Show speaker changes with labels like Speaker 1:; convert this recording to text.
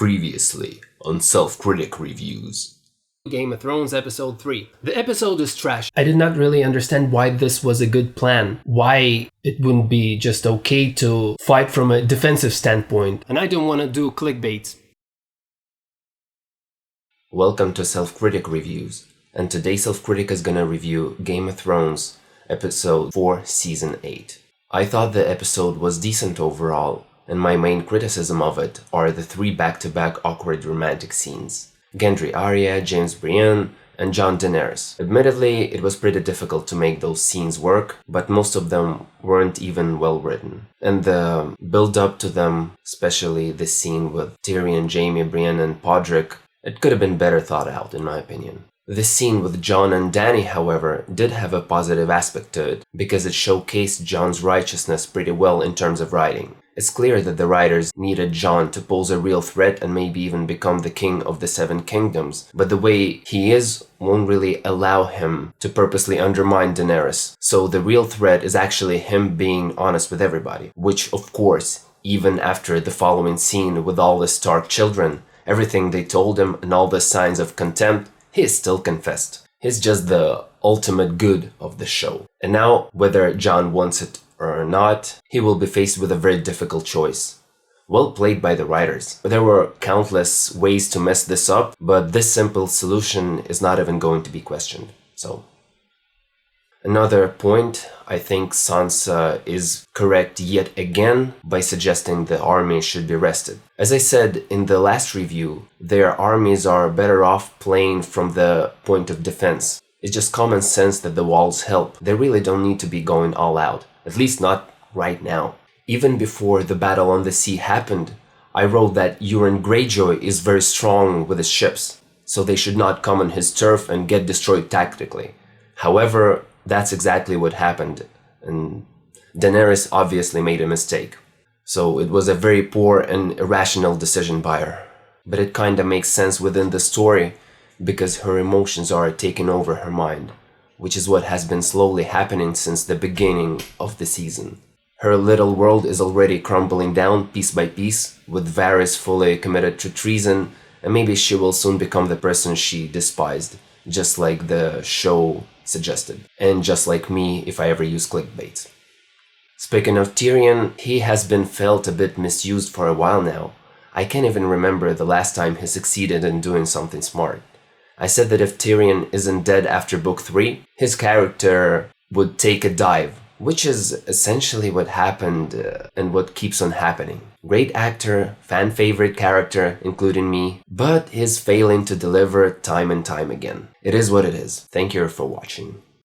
Speaker 1: Previously on Self-Critic Reviews.
Speaker 2: Game of Thrones Episode 3. The episode is trash. I did not really understand why this was a good plan. Why it wouldn't be just okay to fight from a defensive standpoint. And I don't want to do clickbait.
Speaker 1: Welcome to Self-Critic Reviews. And today Self-Critic is gonna review Game of Thrones Episode 4 Season 8. I thought the episode was decent overall, and my main criticism of it are the 3 back-to-back awkward romantic scenes. Gendry Arya, James Brienne, and Jon Daenerys. Admittedly, it was pretty difficult to make those scenes work, but most of them weren't even well written. And the build-up to them, especially the scene with Tyrion, Jaime, Brienne, and Podrick, it could have been better thought out in my opinion. The scene with Jon and Dany, however, did have a positive aspect to it, because it showcased Jon's righteousness pretty well in terms of writing. It's clear that the writers needed Jon to pose a real threat and maybe even become the king of the Seven Kingdoms, but the way he is won't really allow him to purposely undermine Daenerys. So the real threat is actually him being honest with everybody, which of course, even after the following scene with all the Stark children, everything they told him and all the signs of contempt, he still confessed. He's just the ultimate good of the show. And now, whether Jon wants it or not, he will be faced with a very difficult choice. Well played by the writers. There were countless ways to mess this up, but this simple solution is not even going to be questioned. So, another point, I think Sansa is correct yet again by suggesting the army should be rested. As I said in the last review, their armies are better off playing from the point of defense. It's just common sense that the walls help. They really don't need to be going all out. At least not right now. Even before the battle on the sea happened, I wrote that Euron Greyjoy is very strong with his ships, so they should not come on his turf and get destroyed tactically. However, that's exactly what happened, and Daenerys obviously made a mistake. So it was a very poor and irrational decision by her. But it kinda makes sense within the story, because her emotions are taking over her mind, which is what has been slowly happening since the beginning of the season. Her little world is already crumbling down piece by piece, with Varys fully committed to treason, and maybe she will soon become the person she despised, just like the show suggested, and just like me if I ever use clickbait. Speaking of Tyrion, he has been felt a bit misused for a while now. I can't even remember the last time he succeeded in doing something smart. I said that if Tyrion isn't dead after book 3, his character would take a dive, which is essentially what happened and what keeps on happening. Great actor, fan favorite character, including me, but he's failing to deliver time and time again. It is what it is. Thank you for watching.